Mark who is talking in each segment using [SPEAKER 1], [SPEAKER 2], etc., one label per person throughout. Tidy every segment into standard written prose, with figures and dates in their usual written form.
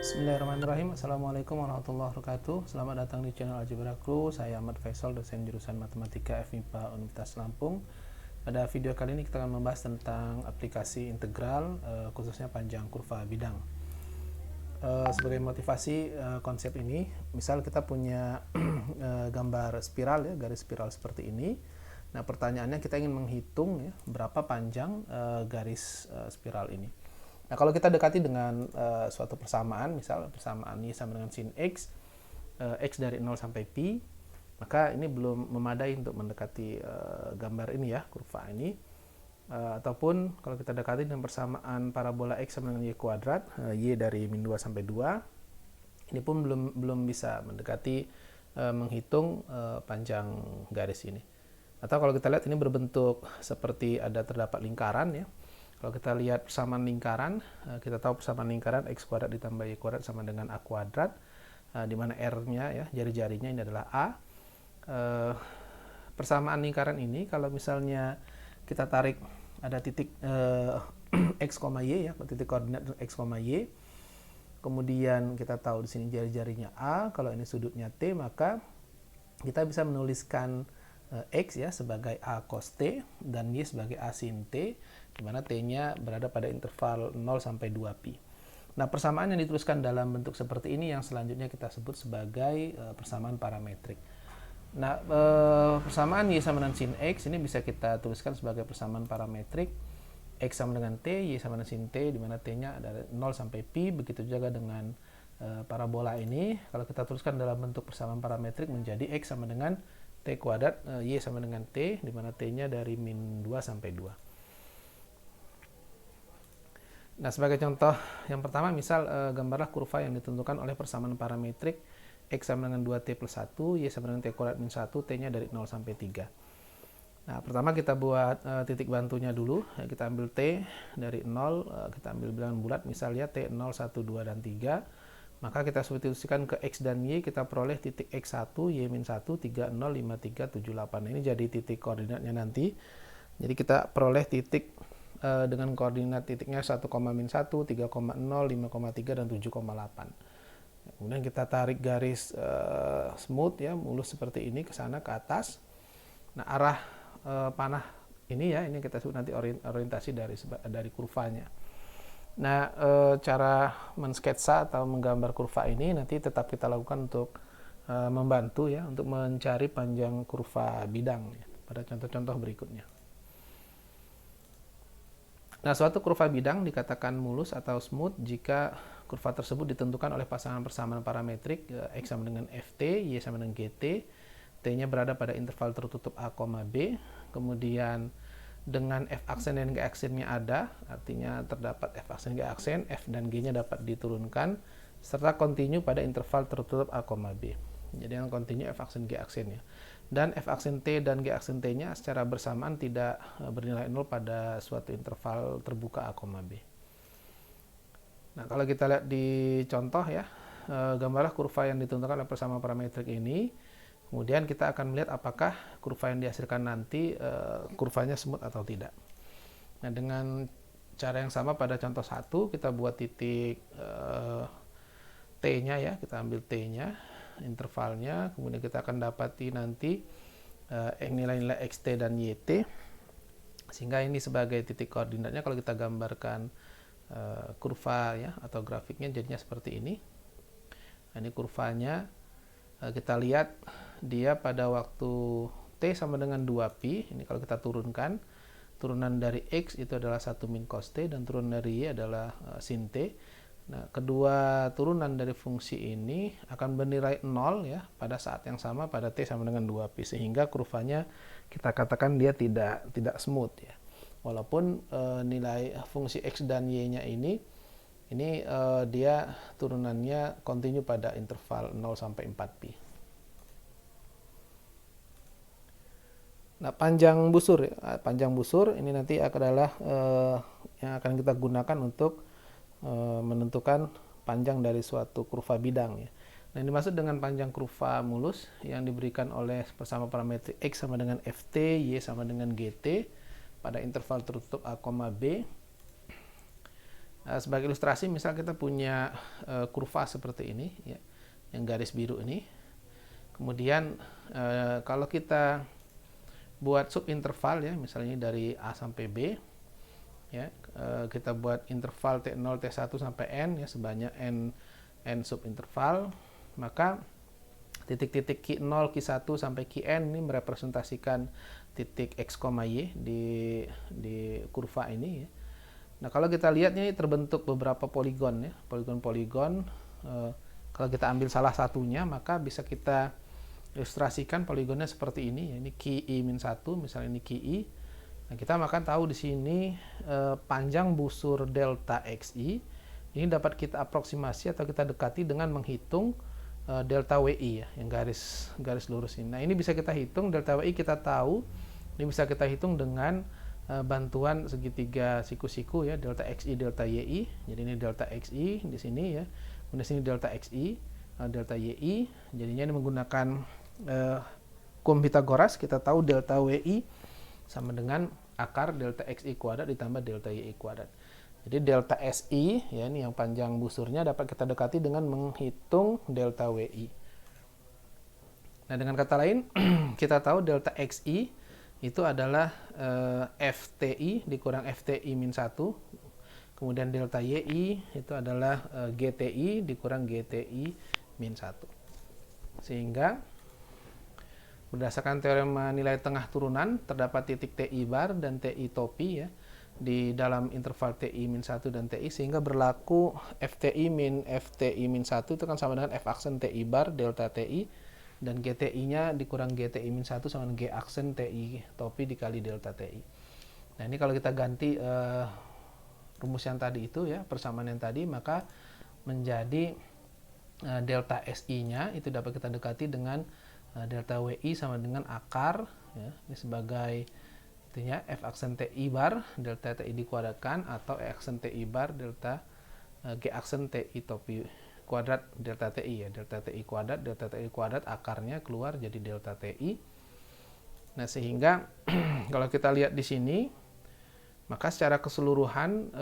[SPEAKER 1] Bismillahirrahmanirrahim. Assalamualaikum warahmatullahi wabarakatuh. Selamat datang di channel Algebra Crew. Saya Ahmad Faisal, dosen jurusan Matematika FMIPA Universitas Lampung. Pada video kali ini kita akan membahas tentang aplikasi integral, khususnya panjang kurva bidang. Sebagai motivasi konsep ini, misal kita punya gambar spiral ya, garis spiral seperti ini. Nah, pertanyaannya kita ingin menghitung ya, berapa panjang garis spiral ini. Nah, kalau kita dekati dengan suatu persamaan, misal persamaan Y sama dengan sin X, X dari 0 sampai Pi, maka ini belum memadai untuk mendekati gambar ini ya, kurva ini. Ataupun kalau kita dekati dengan persamaan parabola X sama dengan Y kuadrat, Y dari min 2 sampai 2, ini pun belum bisa mendekati menghitung panjang garis ini. Atau kalau kita lihat ini berbentuk seperti terdapat lingkaran ya. Kalau kita lihat persamaan lingkaran, kita tahu persamaan lingkaran X kuadrat ditambah Y kuadrat sama dengan A kuadrat, di mana R-nya ya, jari-jarinya ini adalah A. Persamaan lingkaran ini kalau misalnya kita tarik ada titik X, Y ya, titik koordinat X, Y. Kemudian kita tahu di sini jari-jarinya A, kalau ini sudutnya T, maka kita bisa menuliskan X ya sebagai A cos T dan Y sebagai A sin T, di mana T-nya berada pada interval 0 sampai 2 Pi. Nah, persamaan yang dituliskan dalam bentuk seperti ini yang selanjutnya kita sebut sebagai persamaan parametrik. Nah, persamaan Y sama dengan sin X ini bisa kita tuliskan sebagai persamaan parametrik X sama dengan T, Y sama dengan sin T, di mana T-nya dari 0 sampai Pi. Begitu juga dengan parabola ini, kalau kita tuliskan dalam bentuk persamaan parametrik menjadi X sama dengan T kuadrat, Y sama dengan T, di mana T-nya dari min 2 sampai 2. Nah, sebagai contoh yang pertama, misal gambarlah kurva yang ditentukan oleh persamaan parametrik X sama dengan 2T plus 1, Y sama dengan T kuadrat min 1, T-nya dari 0 sampai 3. Nah, pertama kita buat titik bantunya dulu. Kita ambil T dari 0, kita ambil bilangan bulat, misalnya T 0, 1, 2, dan 3. Maka kita substitusikan ke X dan Y, kita peroleh titik X1, Y-1, 3, 0, 5, 3, 7, 8. Ini jadi titik koordinatnya nanti. Jadi kita peroleh titik dengan koordinat titiknya 1, min 1, 3,0, 5,3, dan 7,8. Kemudian kita tarik garis smooth ya, mulus seperti ini ke sana ke atas. Nah, arah panah ini ya, ini kita sebut nanti orientasi dari kurvanya. Nah, cara mensketsa atau menggambar kurva ini nanti tetap kita lakukan untuk membantu ya, untuk mencari panjang kurva bidang ya, pada contoh-contoh berikutnya. Nah, suatu kurva bidang dikatakan mulus atau smooth jika kurva tersebut ditentukan oleh pasangan persamaan parametrik X sama dengan Ft, Y sama dengan Gt, T-nya berada pada interval tertutup A, B, kemudian dengan F aksen dan G aksennya ada, artinya terdapat F aksen G aksen, F dan G-nya dapat diturunkan, serta kontinu pada interval tertutup A, B. Jadi yang kontinu F aksen G aksen ya. Dan F aksen T dan G aksen T-nya secara bersamaan tidak bernilai 0 pada suatu interval terbuka A, B. Nah, kalau kita lihat di contoh ya, gambarlah kurva yang ditentukan oleh persamaan parametrik ini. Kemudian kita akan melihat apakah kurva yang dihasilkan nanti kurvanya smooth atau tidak. Nah, dengan cara yang sama pada contoh 1, kita buat titik T-nya ya, kita ambil T-nya, intervalnya, kemudian kita akan dapati nanti nilai-nilai XT dan YT, sehingga ini sebagai titik koordinatnya. Kalau kita gambarkan kurva ya, atau grafiknya jadinya seperti ini. Nah, ini kurvanya, kita lihat dia pada waktu T sama dengan 2Pi, ini kalau kita turunkan, turunan dari X itu adalah 1 min cos T, dan turunan dari Y adalah sin T. Nah, kedua turunan dari fungsi ini akan bernilai 0 ya, pada saat yang sama pada T sama dengan 2Pi, sehingga kurvanya kita katakan dia tidak smooth ya. Walaupun nilai fungsi X dan Y-nya ini dia turunannya kontinu pada interval 0 sampai 4Pi. Nah, panjang busur ini nanti adalah yang akan kita gunakan untuk menentukan panjang dari suatu kurva bidang ya. Nah, ini dimaksud dengan panjang kurva mulus yang diberikan oleh persamaan parametrik X sama dengan Ft, Y sama dengan Gt pada interval tertutup A, B. Sebagai ilustrasi, misal kita punya kurva seperti ini, ya, yang garis biru ini. Kemudian kalau kita buat subinterval, ya, misalnya dari A sampai B, ya, kita buat interval T0, T1 sampai N, ya, sebanyak N subinterval, maka titik-titik Q0, Q1 sampai Qn ini merepresentasikan titik X, Y di kurva ini, ya. Nah, kalau kita lihat ini terbentuk beberapa poligon, ya, poligon-poligon. Kalau kita ambil salah satunya, maka bisa kita ilustrasikan poligonnya seperti ini, ya. Ini QI-1, misalnya ini QI. Nah, kita akan tahu di sini panjang busur delta XI ini dapat kita aproksimasi atau kita dekati dengan menghitung delta WI, ya, yang garis lurus ini. Nah, ini bisa kita hitung delta WI, kita tahu ini bisa kita hitung dengan bantuan segitiga siku-siku, ya, delta XI, delta YI. Jadi ini delta XI di sini, ya. Kemudian di sini delta XI, delta YI. Jadinya ini menggunakan kum Pitagoras, kita tahu delta WI sama dengan akar delta XI kuadrat ditambah delta YI kuadrat. Jadi delta SI, ya, ini yang panjang busurnya, dapat kita dekati dengan menghitung delta WI. Nah, dengan kata lain, kita tahu delta XI itu adalah FTI dikurang FTI-1. Kemudian delta YI itu adalah GTI dikurang GTI-1. Sehingga berdasarkan teorema nilai tengah turunan, terdapat titik TI bar dan TI topi, ya, di dalam interval TI-1 dan TI, sehingga berlaku FTI min FTI-1 itu kan sama dengan F aksen TI bar delta TI, dan GTI-nya dikurang GTI-1 sama dengan G aksen TI topi dikali delta TI. Nah, ini kalau kita ganti rumus yang tadi itu, ya, persamaan yang tadi, maka menjadi delta SI-nya itu dapat kita dekati dengan delta WI sama dengan akar, ya, ini sebagai itunya F aksen TI bar delta TI dikuadratkan, atau E aksen TI bar delta G aksen TI topi kuadrat delta TI, ya, delta TI kuadrat akarnya keluar jadi delta TI. Nah, sehingga kalau kita lihat di sini, maka secara keseluruhan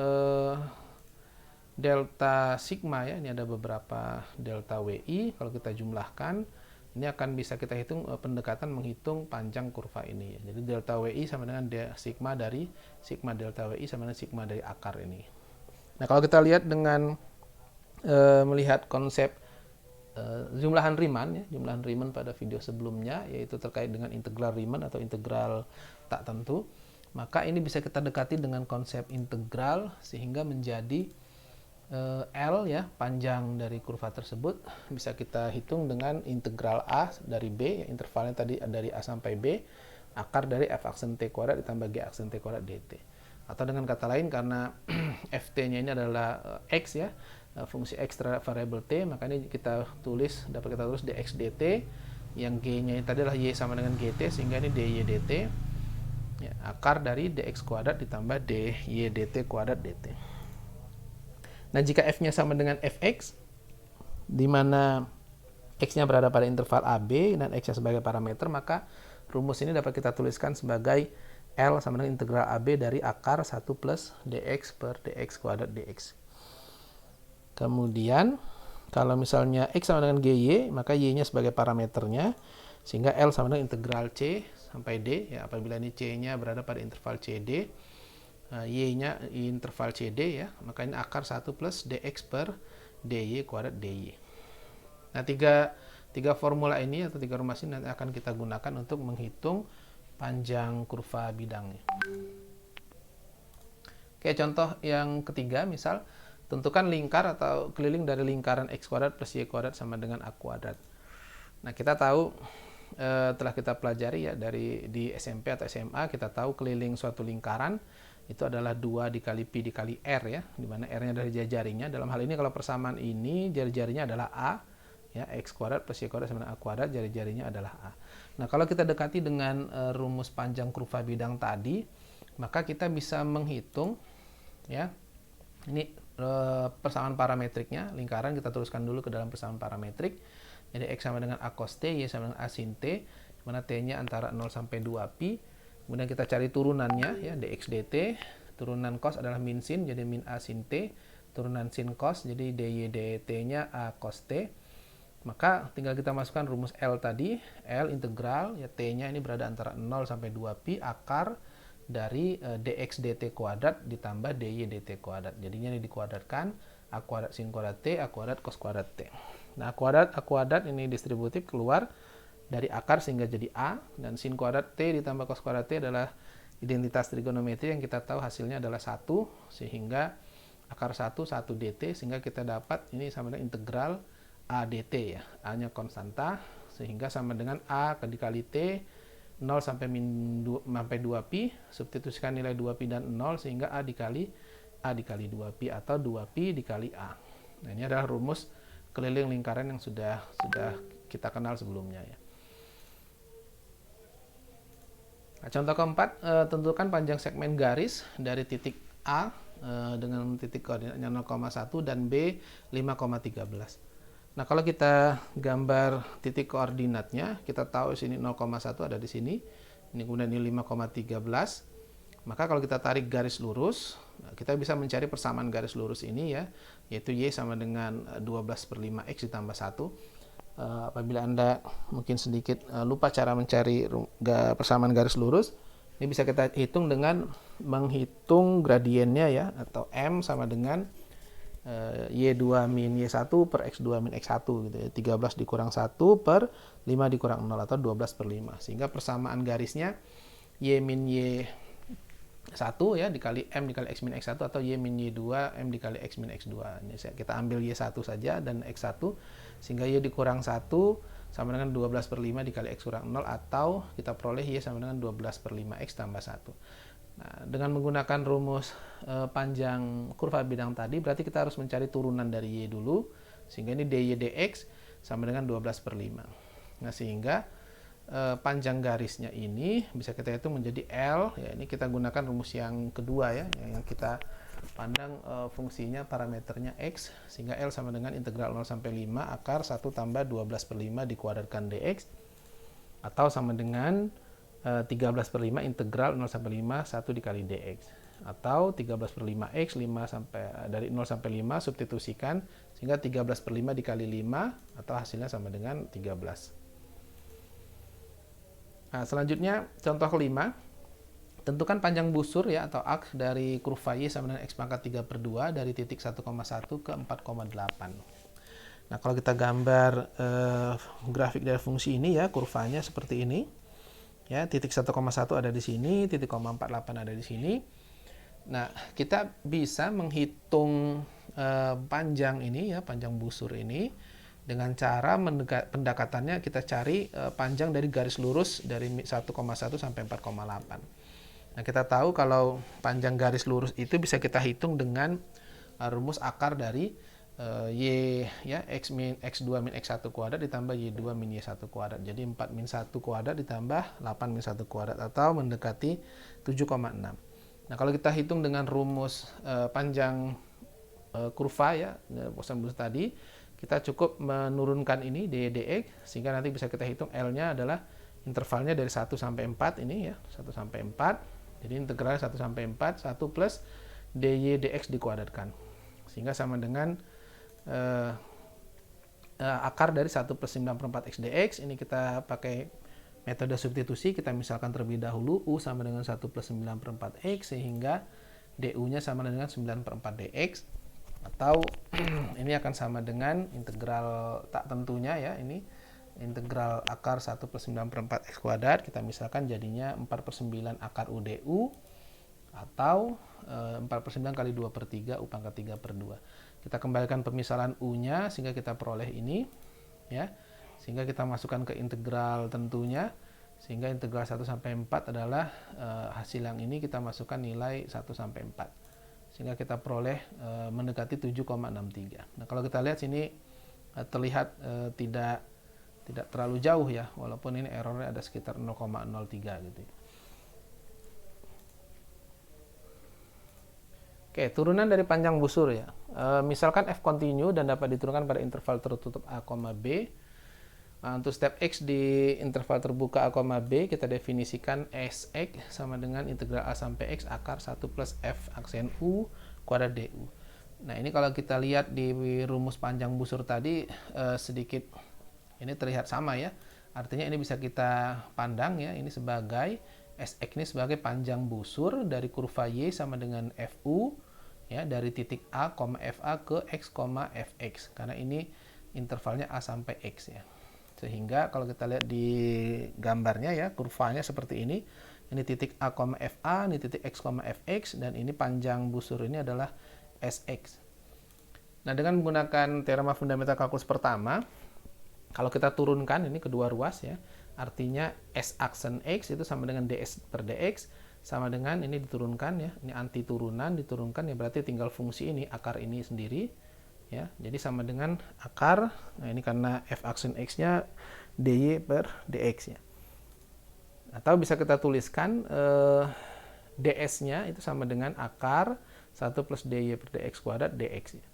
[SPEAKER 1] delta sigma, ya, ini ada beberapa delta WI, kalau kita jumlahkan ini akan bisa kita hitung pendekatan menghitung panjang kurva ini, ya. Jadi delta WI sama dengan sigma dari sigma delta WI sama dengan sigma dari akar ini. Nah, kalau kita lihat dengan melihat konsep jumlahan Riemann, ya, jumlahan Riemann pada video sebelumnya, yaitu terkait dengan integral Riemann atau integral tak tentu, maka ini bisa kita dekati dengan konsep integral sehingga menjadi L, ya, panjang dari kurva tersebut bisa kita hitung dengan integral A dari B, ya, intervalnya tadi dari A sampai B, akar dari F aksen T kuadrat ditambah G aksen T kuadrat dt. Atau dengan kata lain, karena Ft-nya ini adalah X, ya, fungsi X terhadap variabel T, maka ini dapat kita tulis dx dt, yang G-nya tadi adalah Y sama dengan GT, sehingga ini dy dt, ya, akar dari dx kuadrat ditambah dy dt kuadrat dt. Nah, jika F-nya sama dengan Fx, di mana X-nya berada pada interval AB dan X-nya sebagai parameter, maka rumus ini dapat kita tuliskan sebagai L sama dengan integral AB dari akar 1 plus dx per dx kuadrat dx. Kemudian, kalau misalnya X sama dengan GY, maka Y-nya sebagai parameternya, sehingga L sama dengan integral C sampai D, ya, apabila ini C-nya berada pada interval CD, Y-nya interval CD, ya, maka ini akar 1 plus dx per dy kuadrat dy. Nah, tiga formula ini atau tiga rumus ini nanti akan kita gunakan untuk menghitung panjang kurva bidangnya. Oke, contoh yang ketiga, misal tentukan lingkar atau keliling dari lingkaran x kuadrat plus y kuadrat sama dengan a kuadrat. Nah, kita tahu telah kita pelajari, ya, di SMP atau SMA, kita tahu keliling suatu lingkaran itu adalah 2 dikali pi dikali r, ya, di mana r-nya dari jari-jarinya. Dalam hal ini kalau persamaan ini jari-jarinya adalah a, ya, x kuadrat plus y kuadrat sama dengan a kuadrat, jari-jarinya adalah a. Nah, kalau kita dekati dengan rumus panjang kurva bidang tadi, maka kita bisa menghitung, ya, ini persamaan parametriknya lingkaran kita tuliskan dulu ke dalam persamaan parametrik. Jadi x sama dengan a cos t, y sama dengan a sin t, di mana t-nya antara 0 sampai 2 pi. Kemudian kita cari turunannya, ya, dx dt, turunan cos adalah min sin, jadi min a sin t, turunan sin cos, jadi dy dt-nya a cos t. Maka tinggal kita masukkan rumus L tadi, L integral, ya t-nya ini berada antara 0 sampai 2pi akar dari dx dt kuadrat ditambah dy dt kuadrat. Jadinya ini dikuadratkan, a kuadrat sin kuadrat t, a kuadrat cos kuadrat t. Nah, a kuadrat ini distributif keluar dari akar sehingga jadi a, dan sin kuadrat t ditambah cos kuadrat t adalah identitas trigonometri yang kita tahu hasilnya adalah 1, sehingga akar 1 dt, sehingga kita dapat ini sama dengan integral a dt ya, a-nya konstanta, sehingga sama dengan a dikali t 0 sampai 2pi, substitusikan nilai 2pi dan 0 sehingga a dikali 2pi atau 2pi dikali a. Nah, ini adalah rumus keliling lingkaran yang sudah kita kenal sebelumnya ya. Nah, contoh keempat, tentukan panjang segmen garis dari titik A dengan titik koordinatnya 0,1 dan B 5,13. Nah, kalau kita gambar titik koordinatnya, kita tahu sini 0,1 ada di sini, ini kemudian ini 5,13. Maka kalau kita tarik garis lurus, kita bisa mencari persamaan garis lurus ini ya, yaitu Y sama dengan 12/5X ditambah 1. Apabila Anda mungkin sedikit lupa cara mencari persamaan garis lurus, ini bisa kita hitung dengan menghitung gradiennya ya, atau M sama dengan Y2 min Y1 per X2 min X1 gitu ya. 13 dikurang 1 per 5 dikurang 0 atau 12/5. Sehingga persamaan garisnya Y min Y1 ya dikali M dikali X min X1 atau Y min Y2 M dikali X min X2. Ini kita ambil Y1 saja dan X1, sehingga Y dikurang 1 sama dengan 12/5 dikali X kurang 0, atau kita peroleh Y sama dengan 12/5X tambah 1. Nah, dengan menggunakan rumus panjang kurva bidang tadi, berarti kita harus mencari turunan dari Y dulu, sehingga ini dy dx sama dengan 12/5. Nah, sehingga panjang garisnya ini bisa kita hitung menjadi L, ya ini kita gunakan rumus yang kedua ya, yang kita pandang fungsinya parameternya X, sehingga L sama dengan integral 0 sampai 5 akar 1 tambah 12/5 dikuadratkan dx, atau sama dengan 13/5 integral 0 sampai 5 1 dikali dx, atau 13/5x 5 sampai dari 0 sampai 5 substitusikan sehingga 13/5 dikali 5 atau hasilnya sama dengan 13. Nah, selanjutnya contoh kelima, tentukan panjang busur ya atau arc dari kurva Y sama dengan x pangkat 3/2 dari titik 1,1 ke 4,8. Nah, kalau kita gambar grafik dari fungsi ini ya, kurvanya seperti ini. Ya, titik 1,1 ada di sini, titik 0,48 ada di sini. Nah, kita bisa menghitung panjang ini ya, panjang busur ini dengan cara pendekatannya kita cari panjang dari garis lurus dari 1,1 sampai 4,8. Nah, kita tahu kalau panjang garis lurus itu bisa kita hitung dengan rumus akar dari Y ya, X min X2 min X1 kuadrat ditambah Y2 min Y1 kuadrat. Jadi 4 min 1 kuadrat ditambah 8 min 1 kuadrat atau mendekati 7,6. Nah, kalau kita hitung dengan rumus panjang kurva ya, bosan busur tadi, kita cukup menurunkan ini dy dx sehingga nanti bisa kita hitung L-nya adalah intervalnya dari 1 sampai 4 ini ya, 1 sampai 4. Jadi integralnya 1 sampai 4, 1 plus dy dx dikuadratkan. Sehingga sama dengan akar dari 1 plus 9/4 x dx. Ini kita pakai metode substitusi, kita misalkan terlebih dahulu U sama dengan 1 plus 9/4 x sehingga du nya sama dengan 9/4 dx, atau ini akan sama dengan integral tak tentunya ya, ini integral akar 1 plus 9/4 x kuadrat, kita misalkan jadinya 4/9 akar u du, atau 4/9 kali 2/3 u pangkat 3/2. Kita kembalikan pemisalan u-nya sehingga kita peroleh ini ya. Sehingga kita masukkan ke integral tentunya, sehingga integral 1 sampai 4 adalah hasil yang ini kita masukkan nilai 1 sampai 4. Sehingga kita peroleh mendekati 7,63. Nah, kalau kita lihat sini terlihat tidak terlalu jauh ya, walaupun ini errornya ada sekitar 0,03 gitu. Oke, turunan dari panjang busur ya. Misalkan f continue dan dapat diturunkan pada interval tertutup a, b. Untuk step x di interval terbuka a, b, kita definisikan Sx sama dengan integral a sampai x akar 1 plus f aksen u kuadrat du. Nah, ini kalau kita lihat di rumus panjang busur tadi sedikit ini terlihat sama ya. Artinya ini bisa kita pandang ya, ini sebagai Sx ini sebagai panjang busur dari kurva Y sama dengan Fu ya, dari titik A, Fa ke X, Fx. Karena ini intervalnya A sampai X ya. Sehingga kalau kita lihat di gambarnya ya, kurvanya seperti ini. Ini titik A, Fa, ini titik X, Fx, dan ini panjang busur ini adalah Sx. Nah, dengan menggunakan teorema fundamental kalkulus pertama, kalau kita turunkan ini kedua ruas ya, artinya S aksen X itu sama dengan ds per dx, sama dengan ini diturunkan ya, ini anti turunan diturunkan ya, berarti tinggal fungsi ini, akar ini sendiri ya, jadi sama dengan akar, nah ini karena f aksen X-nya dy per dx ya. Atau bisa kita tuliskan ds-nya itu sama dengan akar 1 plus dy per dx kuadrat dx ya.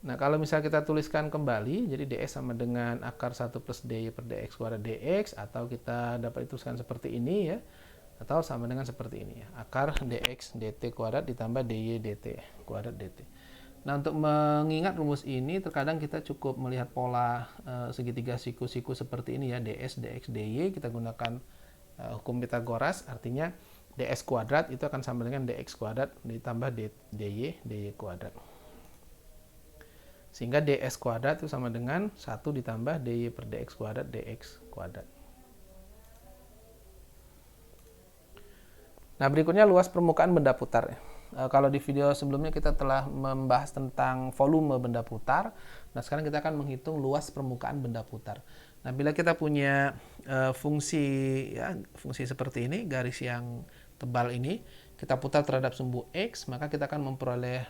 [SPEAKER 1] Nah, kalau misalnya kita tuliskan kembali, jadi ds sama dengan akar 1 plus dy per dx kuadrat dx, atau kita dapat dituliskan seperti ini ya, atau sama dengan seperti ini ya, akar dx dt kuadrat ditambah dy dt kuadrat dt. Nah, untuk mengingat rumus ini, terkadang kita cukup melihat pola segitiga siku-siku seperti ini ya, ds, dx, dy, kita gunakan hukum Pitagoras, artinya ds kuadrat itu akan sama dengan dx kuadrat ditambah dy dy kuadrat. Sehingga ds kuadrat itu sama dengan 1 ditambah dy per dx kuadrat dx kuadrat. Nah, berikutnya luas permukaan benda putar. Kalau di video sebelumnya kita telah membahas tentang volume benda putar. Nah, sekarang kita akan menghitung luas permukaan benda putar. Nah, bila kita punya fungsi ya, fungsi seperti ini, garis yang tebal ini, kita putar terhadap sumbu X, maka kita akan memperoleh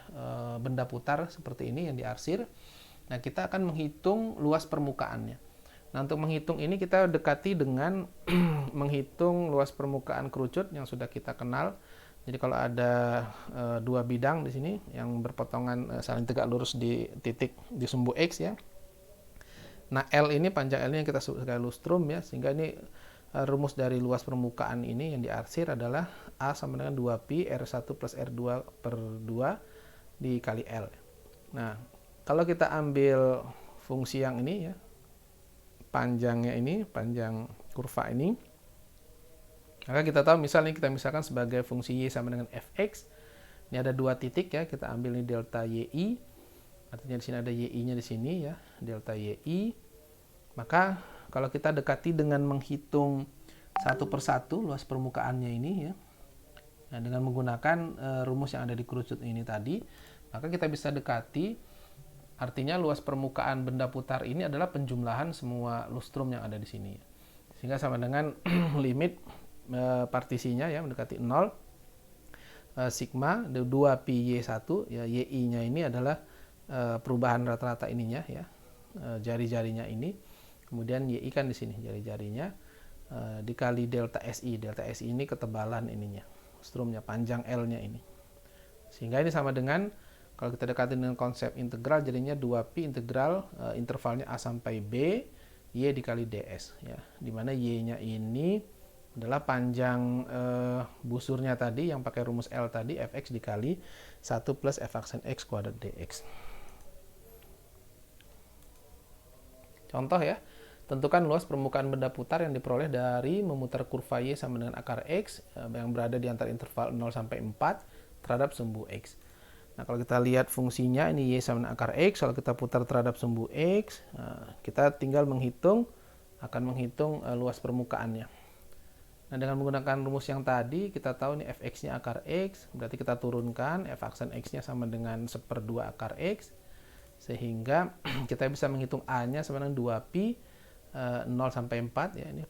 [SPEAKER 1] benda putar seperti ini yang diarsir. Nah, kita akan menghitung luas permukaannya. Nah, untuk menghitung ini kita dekati dengan menghitung luas permukaan kerucut yang sudah kita kenal. Jadi kalau ada dua bidang di sini yang berpotongan saling tegak lurus di titik di sumbu X ya. Nah, L ini panjang L ini yang kita sebut sebagai lustrum ya, sehingga ini rumus dari luas permukaan ini yang diarsir adalah A sama dengan 2pi R1 plus R2 per 2 dikali L. Nah, kalau kita ambil fungsi yang ini ya, panjangnya ini, panjang kurva ini, maka kita tahu misalnya kita misalkan sebagai fungsi Y sama dengan Fx, ini ada dua titik ya, kita ambil ini delta YI, artinya di sini ada YI-nya di sini ya, delta YI. Maka kalau kita dekati dengan menghitung satu persatu luas permukaannya ini ya, nah, dengan menggunakan rumus yang ada di kerucut ini tadi, maka kita bisa dekati, artinya luas permukaan benda putar ini adalah penjumlahan semua lustrum yang ada di sini. Sehingga sama dengan limit partisinya ya, mendekati 0, sigma 2pi Y1, ya YI-nya ini adalah perubahan rata-rata ininya ya, jari-jarinya ini. Kemudian YI kan di sini jari-jarinya dikali delta SI. Delta SI ini ketebalan ininya, strumnya, panjang L-nya ini. Sehingga ini sama dengan kalau kita dekatin dengan konsep integral, jadinya 2pi integral intervalnya A sampai B Y dikali ds ya. Di mana Y-nya ini adalah panjang busurnya tadi yang pakai rumus L tadi, Fx dikali 1 plus F aksen X kuadrat dx. Contoh ya, tentukan luas permukaan benda putar yang diperoleh dari memutar kurva Y sama dengan akar X yang berada di antara interval 0 sampai 4 terhadap sumbu X. Nah, kalau kita lihat fungsinya ini Y sama dengan akar X, kalau kita putar terhadap sumbu X, kita tinggal akan menghitung luas permukaannya. Nah, dengan menggunakan rumus yang tadi, kita tahu ini Fx-nya akar X, berarti kita turunkan F aksen X-nya sama dengan 1/2 akar X, sehingga kita bisa menghitung A-nya sama dengan 2pi 0 sampai 4 ya, ini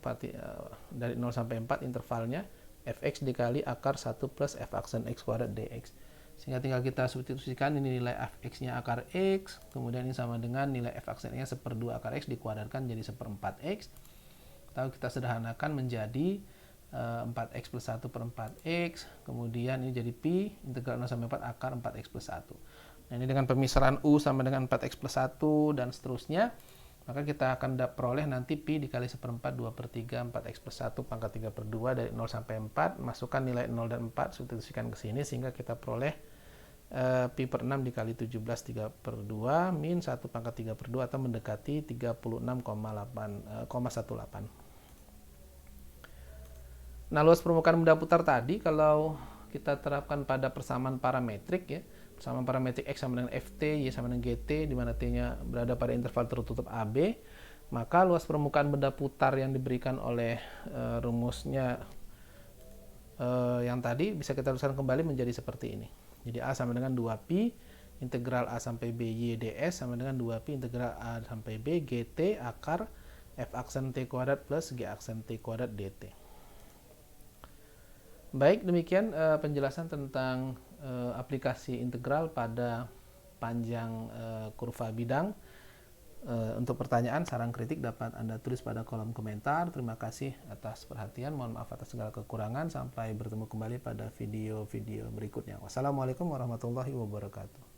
[SPEAKER 1] dari 0 sampai 4 intervalnya Fx dikali akar 1 plus F aksen X kuadrat dx. Sehingga tinggal kita substitusikan ini nilai Fx-nya akar X, kemudian ini sama dengan nilai F aksen-nya 1/2 akar X dikuadratkan jadi 1/4 X. Atau kita sederhanakan menjadi 4x plus 1 per 4x, kemudian ini jadi pi integral 0 sampai 4 akar 4x plus 1. Nah, ini dengan pemisahan U sama dengan 4x plus 1 dan seterusnya, Maka kita akan peroleh nanti Pi dikali 1/4, 2/3, 4x+1 pangkat 3/2 dari 0 sampai 4. Masukkan nilai 0 dan 4, substitusikan ke sini sehingga kita peroleh Pi per 6 dikali 17 3/2 min 1 pangkat 3/2 atau mendekati 36,18. Nah, luas permukaan benda putar tadi kalau kita terapkan pada persamaan parametrik ya, persamaan parametrik X sama dengan Ft, Y sama dengan Gt, di mana T-nya berada pada interval tertutup AB, maka luas permukaan benda putar yang diberikan oleh rumusnya yang tadi bisa kita tuliskan kembali menjadi seperti ini. Jadi A sama dengan 2pi integral A sampai B Y ds sama dengan 2pi integral A sampai B Gt akar F aksen T kuadrat plus G aksen T kuadrat dt. Baik, demikian penjelasan tentang aplikasi integral pada panjang kurva bidang. Untuk pertanyaan, saran, kritik dapat Anda tulis pada kolom komentar. Terima kasih atas perhatian. Mohon maaf atas segala kekurangan. Sampai bertemu kembali pada video-video berikutnya. Wassalamualaikum warahmatullahi wabarakatuh.